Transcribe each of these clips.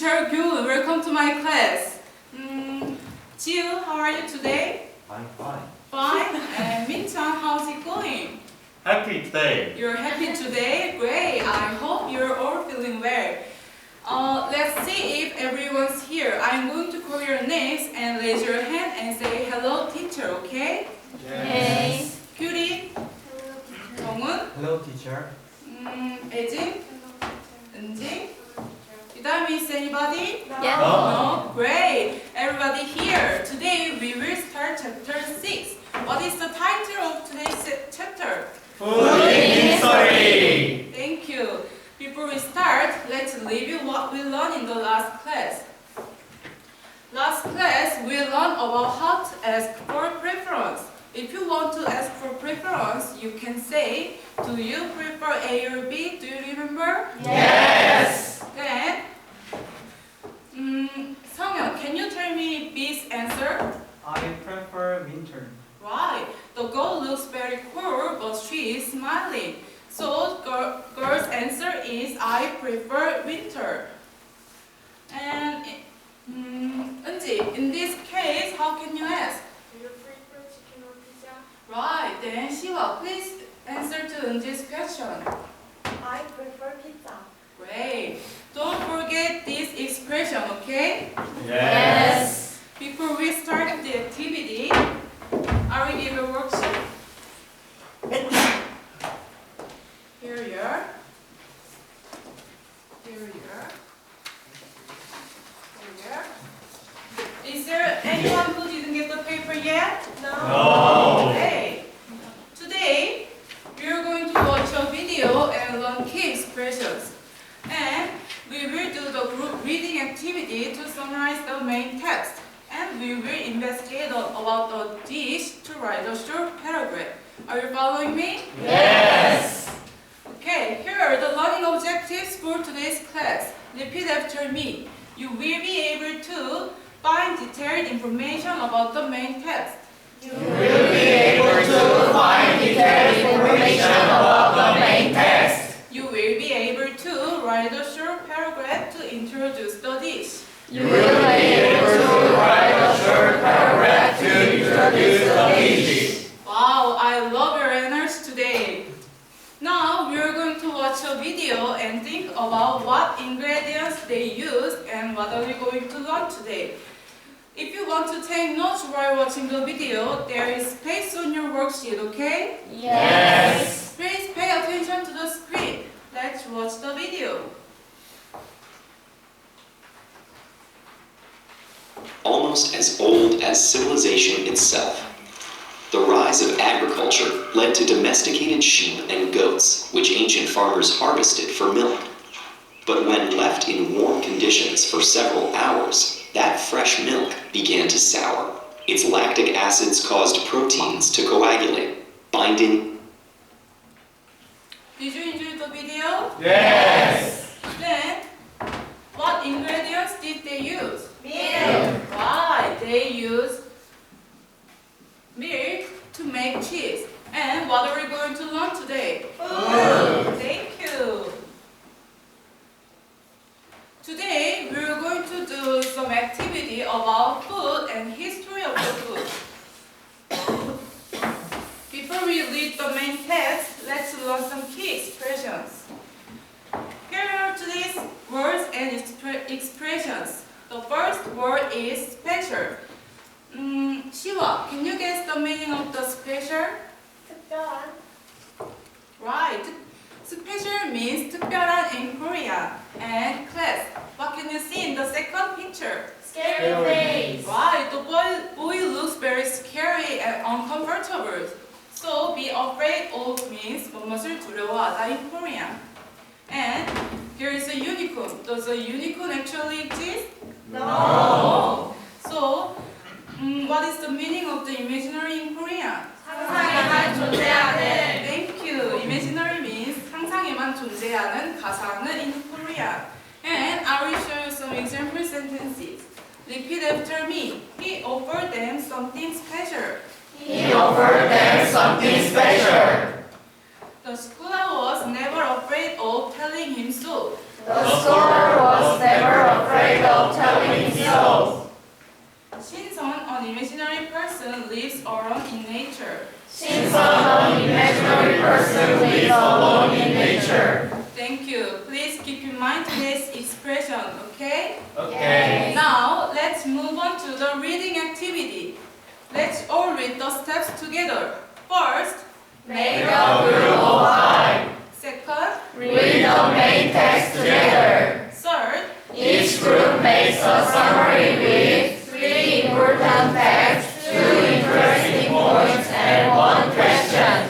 Teacher Gyun, welcome to my class. Jiu, how are you today? I'm fine. Fine. And Min-chan, how's it going? Happy today. You're happy today? Great. I hope you're all feeling well. Let's see if everyone's here. I'm going to call your names and raise your hand and say hello, teacher, okay? Yes. 규리, 정은, Hello, teacher. 애진, 은진. Did I miss anybody? Yes. No? Great. Everybody here. Today we will start chapter 6. What is the title of today's chapter? Food history. Thank you. Before we start, let's review what we learned in the last class. Last class, we learned about how to ask for preference. If you want to ask for preference, you can say, do you prefer A or B? Do you remember? Yes. Then, Seong-yeon, can you tell me B's answer? I prefer winter. Right. The girl looks very cool, but she is smiling. So, girl's answer is I prefer winter. And, Eunji, in this case, how can you ask? Do you prefer chicken or pizza? Right. Then, Siwa, please answer to Eunji's question. I prefer pizza. Great. Don't forget this expression, okay? Yes. Before we start the activity, I will give a worksheet. Here you are. Here you are. Here you are. Is there anyone who didn't get the paper yet? No. Okay. Today, we are going to watch a video and learn key expressions. And we will do the group reading activity to summarize the main text. And we will investigate about the dish to write a short paragraph. Are you following me? Yes. Okay, here are the learning objectives for today's class. Repeat after me. You will be able to find detailed information about the main text. You We'll be able to find detailed information about the main text. You will be able to write a short paragraph to introduce the dish. You will be able to write a short paragraph to introduce the dish. Wow, I love your energy today. Now we are going to watch a video and think about what ingredients they used and what are we going to learn today. If you want to take notes while watching the video, there is space on your worksheet, okay? Yes. Please pay attention to the screen. Let's watch the video. Almost as old as civilization itself. The rise of agriculture led to domesticated sheep and goats, which ancient farmers harvested for milk. But when left in warm conditions for several hours, that fresh milk began to sour. Its lactic acids caused proteins to coagulate, binding. Did you enjoy the video? Yes. Then, what ingredients did they use? Milk. Right, they use milk to make cheese. And what are we going to learn today? Food. Thank you. Today, we're going to do some activity about food and history of the food. Before we read the main text, let's learn some key expressions. Here are today's words and expressions. The first word is special. Shiwa, can you guess the meaning of the special? 특별한. Right. Special means 특별한 in Korean. And class, what can you see in the second picture? Scary face. Right, the boy looks very scary and uncomfortable. So be afraid of means 무엇을 두려워하다 in Korean. And here is a unicorn. Does a unicorn actually exist? No. So, what is the meaning of the imaginary in Korean? 상상에만 존재하는. Thank you. Imaginary means 상상에만 존재하는 가상은 in Korean. And I will show you some example sentences. Repeat after me. He offered them something special. He offered them something special. The scholar was never afraid of telling him so. The scholar was never afraid telling so. 신선, an imaginary person, lives alone in nature. Since an imaginary person lives alone in nature. Thank you. Please keep in mind today's expression, okay? Okay. Now, let's move on to the reading activity. Let's all read the steps together. First, Make a group of 5. second, Read the main text together. third, Each group makes a summary with 3 important facts, 2 interesting points, and 1 question.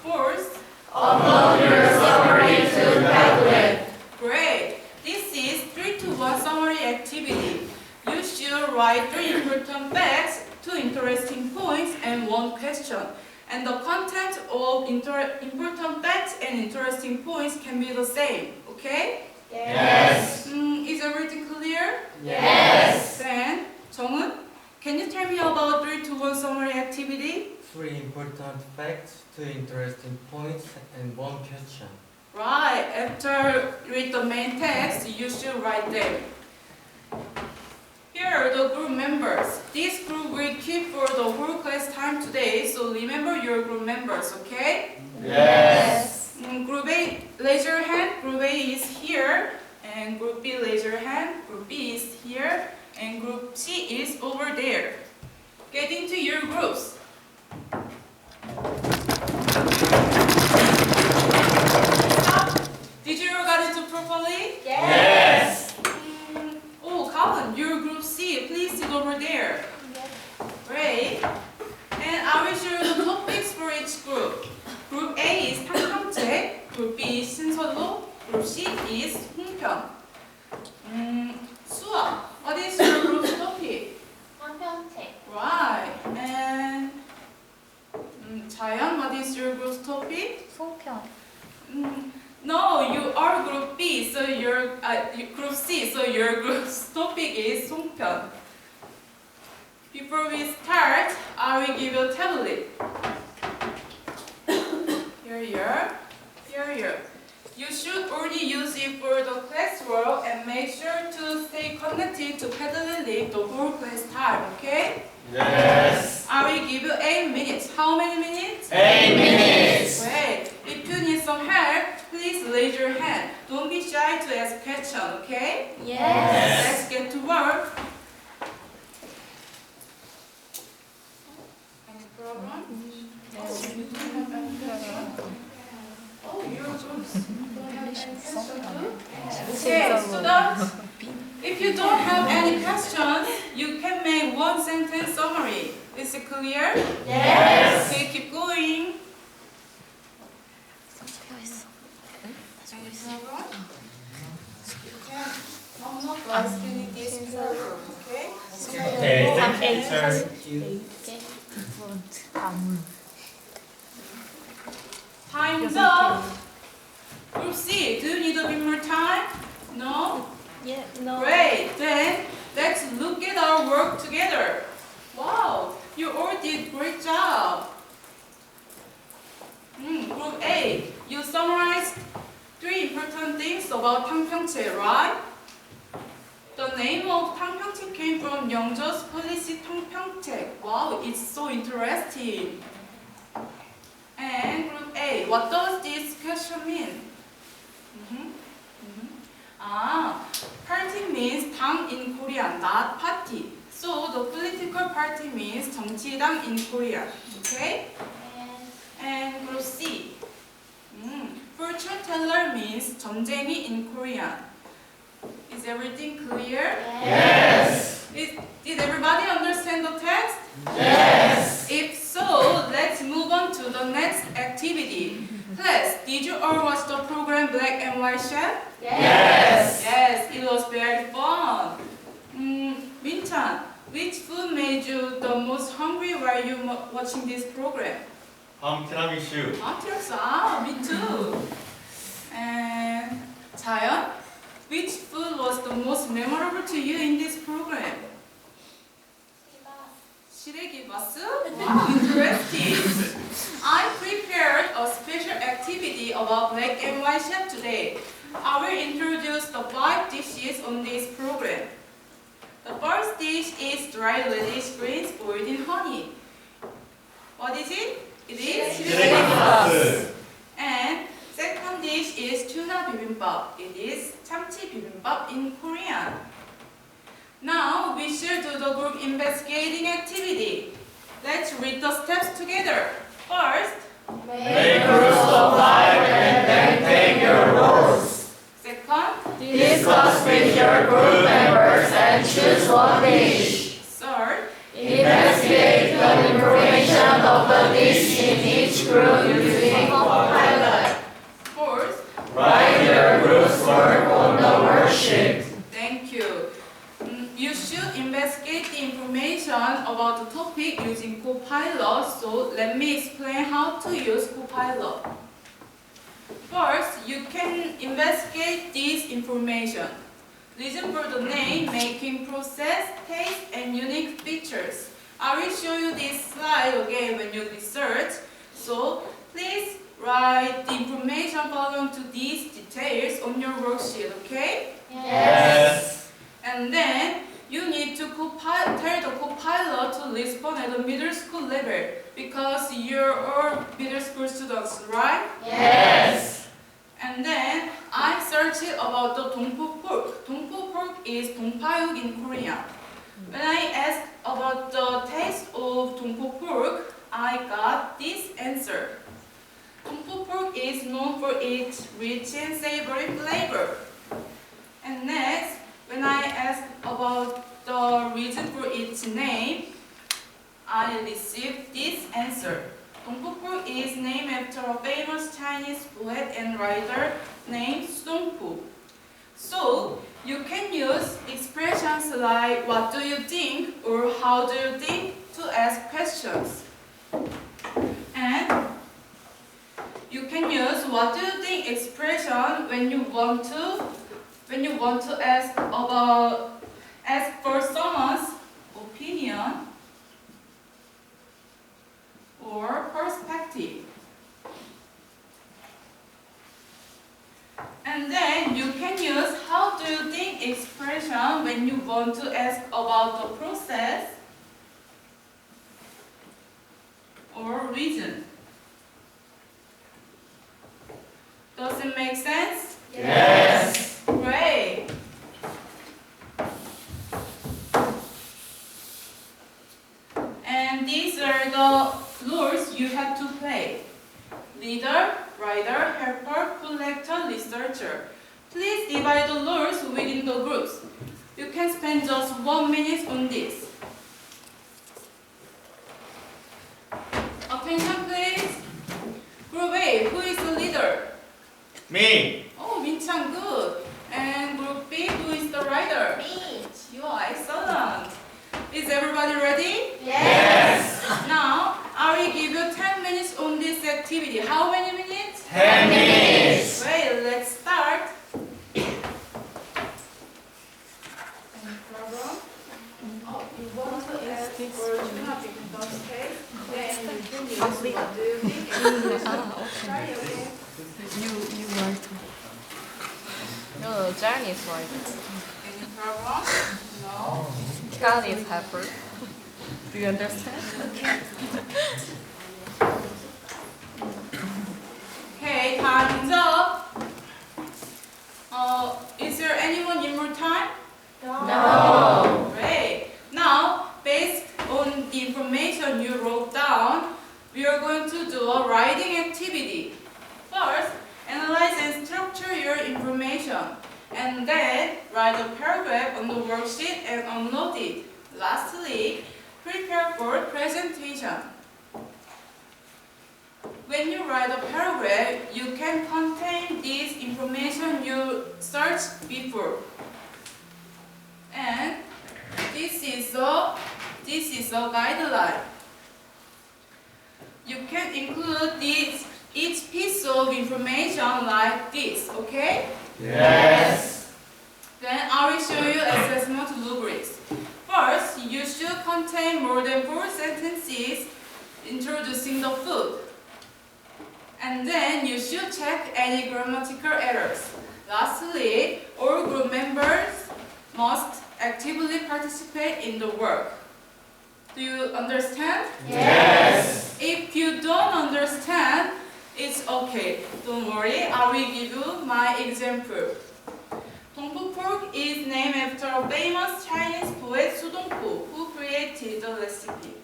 fourth. Upload your summary to Padlet. Great. This is 3-to-1 summary activity. You should write 3 important facts, 2 interesting points, and 1 question. And the content of important facts and interesting points can be the same. Okay? Yes. Is everything clear? Yes. Then, 정은, can you tell me about 3-to-1 summary activity? 3 important facts, 2 interesting points, and 1 question. Right. After read the main text, you should write them. Here are the group members. This group will keep for the whole class time today, so remember your group members, okay? Yes. Group A, raise your hand. Group A is here, and Group B, raise your hand. Group B is here, and Group C is over there. Get into your groups. Stop. Did you got it properly? Yes. Oh, Calvin, your Group C, please sit over there. Great. And I will show you the topics for each group. Group A is 탕평책, Group B is 신선로, Group C is 홍편. 수아, what is your group's topic? 한편책. Right. And 자연, what is your group's topic? 소편. No, you are Group B, so your Group C, so your group's topic is 송편. Before we start, I will give you a tablet. Here. You should only use it for the classwork and make sure to stay connected to Padlet Link the whole class time, okay? Yes. I will give you 8 minutes. How many minutes? 8 minutes. Great. If you need some help, please raise your hand. Don't be shy to ask questions, okay? Yes. Let's get to work. Any problem? Oh, you're good. Okay, students. If you don't have any questions, you can make 1 sentence summary. Is it clear? Yes. Okay, keep going. Any problem? I'm not asking this problem, okay? Okay, thank you. Time's up. Group C, do you need a bit more time? No? Yeah, no. Great. Then let's look at our work together. Wow, you all did great job. Group A, you summarized 3 important things about 탕평책, right? The name of 탕평책 came from 영저's policy 탕평책. Wow, it's so interesting. And Group A, what does this question mean? Party means 당 in Korean, not party. So the political party means 정치당 in Korea. Okay? And Group C. Fortune teller means 전쟁이 in Korean. Is everything clear? Yes. Did everybody understand the text? Yes. If so, let's move on to the next activity. Class, did you all watch the program Black and White Chef? Yes. Yes, it was very fun. Min-chan, which food made you the most hungry while you watching this program? tiramisu. tiramisu. Me too. And Jayon, which food was the most memorable to you in this program? 시래기바스? Wow, interesting. I prepared a special activity about Black and White Chef today. I will introduce the 5 dishes on this program. The first dish is dried lettuce greens boiled in honey. What is it? It is 쓰레기버스. And second dish is tuna bibimbap. It is 참치 bibimbap in Korean. Now we should do the group investigating activity. Let's read the steps together. First, Make groups of 5 and then take your roles. second, Discuss with your group members and choose one dish. third, Investigate the information of the dish in each group using Copilot. fourth. Write your group's work on the worksheet. Thank you. You should investigate the information about the topic using Copilot. So let me explain how to use Copilot. First, you can investigate this information. Listen for the name, making process, taste, and unique features. I will show you this slide again when you research. So please write the information following to these details on your worksheet, okay? Yes. And then you need to tell the Copilot to respond at the middle school level because you're all middle school students, right? Yes. And then I searched about the 동포 pork. 동포 pork is 동파육 in Korean. When I asked about the taste of 동포 pork, I got this answer. 동포 pork is known for its rich and savory flavor. And next, when I asked about the reason for its name, I received this answer. 동포 pork is named after a famous Chinese poet and writer named Songpo. So, you can use expressions like what do you think or how do you think to ask questions. And you can use what do you think expression when you want to ask for someone's opinion or perspective. And then you can use how do you think expression when you want to ask about the process or reason. Does it make sense? Yes. Great. And these are the roles you have to play. Leader, writer, helper, collector, researcher. Please divide the roles within the groups. You can spend just 1 minute on this. Attention please. Group A, who is the leader? Me. Oh, Min-chan, good. And group B, who is the writer? Me. You are excellent. Is everybody ready? Yes. Now, I will give you 10 minutes on this activity. How many minutes? 10 minutes. Great, let's start. Any problem? Oh, you want to ask for tuna chicken toasted? Then you can use what do you think? Try, okay? You write. No, Chinese writer. Any problem? No? Chinese helper. Do you understand? Okay, time's up. Is there anyone in more time? No. Great. Now, based on the information you wrote down, we are going to do a writing activity. First, analyze and structure your information. And then, write a paragraph on the worksheet and upload it. Lastly, prepare for presentation. When you write a paragraph, you can contain this information you searched before. And this is a guideline. You can include each piece of information like this, okay? Yes. Then I will show you assessment rubrics. First, you should contain more than 4 sentences introducing the food. And then you should check any grammatical errors. Lastly, all group members must actively participate in the work. Do you understand? Yes. If you don't understand, it's okay. Don't worry, I will give you my example. Dongpu pork is named after a famous Chinese poet Su Dongpu, who created the recipe.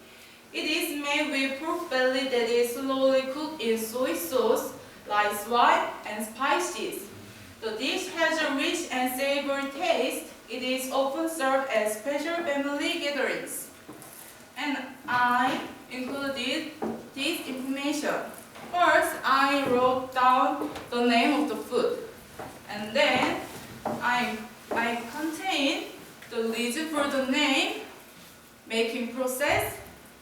It is made with pork belly that is slowly cooked in soy sauce, rice wine, and spices. The dish has a rich and savory taste. It is often served at special family gatherings. And I included this information. First, I wrote down the name of the food. And then I contain the reason for the name, making process,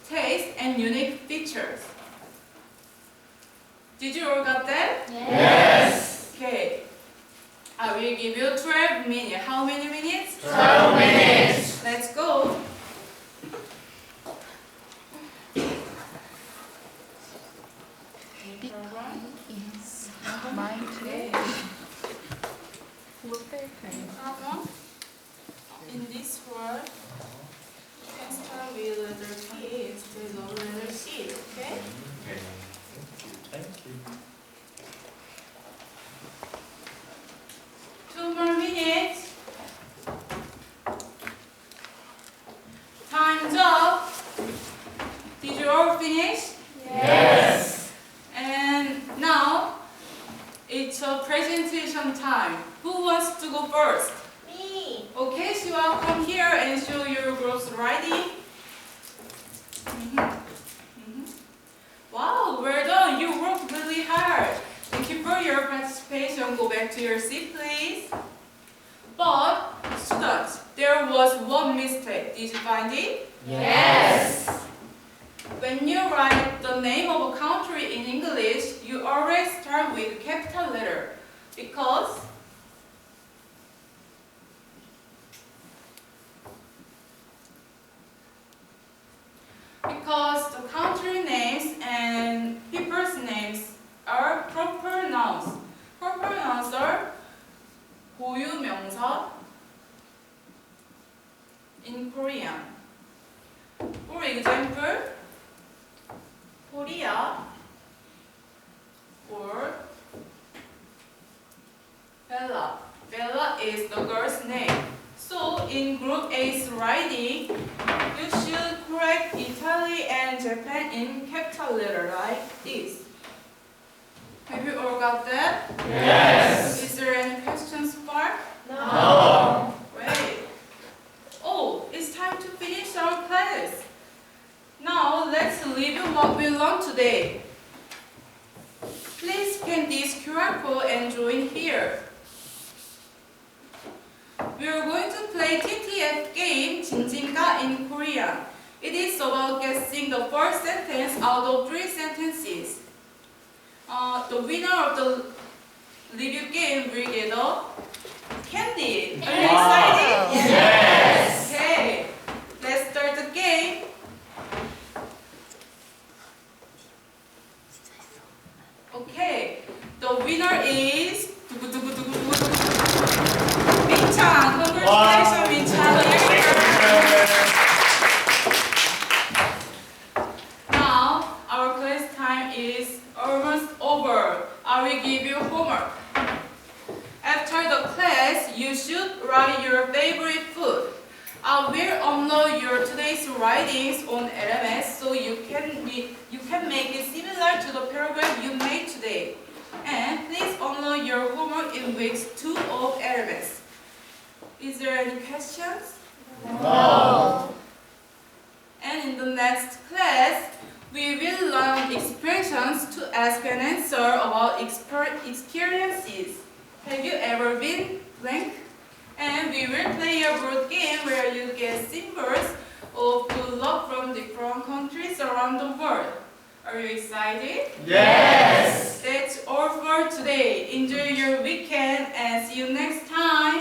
taste, and unique features. Did you all got that? Yes. Okay. I will give you 12 minutes. How many minutes? 12 minutes. Let's go. Is mine today. Come in this word, you can start with letter P instead of letter C, okay? Thank you. 2 more minutes. Time's up. Did you all finish? Yes. And now, it's a presentation time. Who wants to go first? Me. Okay, so I'll come here and show your group's writing. Wow, well done. You worked really hard. Thank you for your participation. Go back to your seat, please. But, students, there was one mistake. Did you find it? Yes. When you write the name of a country in English, you always start with capital letter because the country names and people's names are proper nouns. Proper nouns are 고유명사 in Korean. For example, Korea or Bella. Bella is the girl's name. So in Group A's writing, you should correct Italy and Japan in capital letter like this. Have you all got that? Yes. Is there any questions, Spark? No. Great. Oh, it's time to finish our class. Now let's review what we learned today. Please scan this QR code and join here. We are going to play TTF game 진진가 in Korean. It is about guessing the first sentence out of 3 sentences. The winner of the review game will get a candy. Are you excited? Yes. Okay, let's start the game. Okay, the winner is 민찬. Congratulations, 민찬. Now, our class time is almost over. I will give you homework. After the class, you should write your favorite food. I will upload your today's writings on LMS so you can make it similar to the paragraph you made today. And please upload your homework in weeks 2 of LMS. Is there any questions? No. And in the next class, we will learn expressions to ask and answer about experiences. Have you ever been blank? And we will play a board game where you get symbols of good luck from different countries around the world. Are you excited? Yes. That's all for today. Enjoy your weekend and see you next time.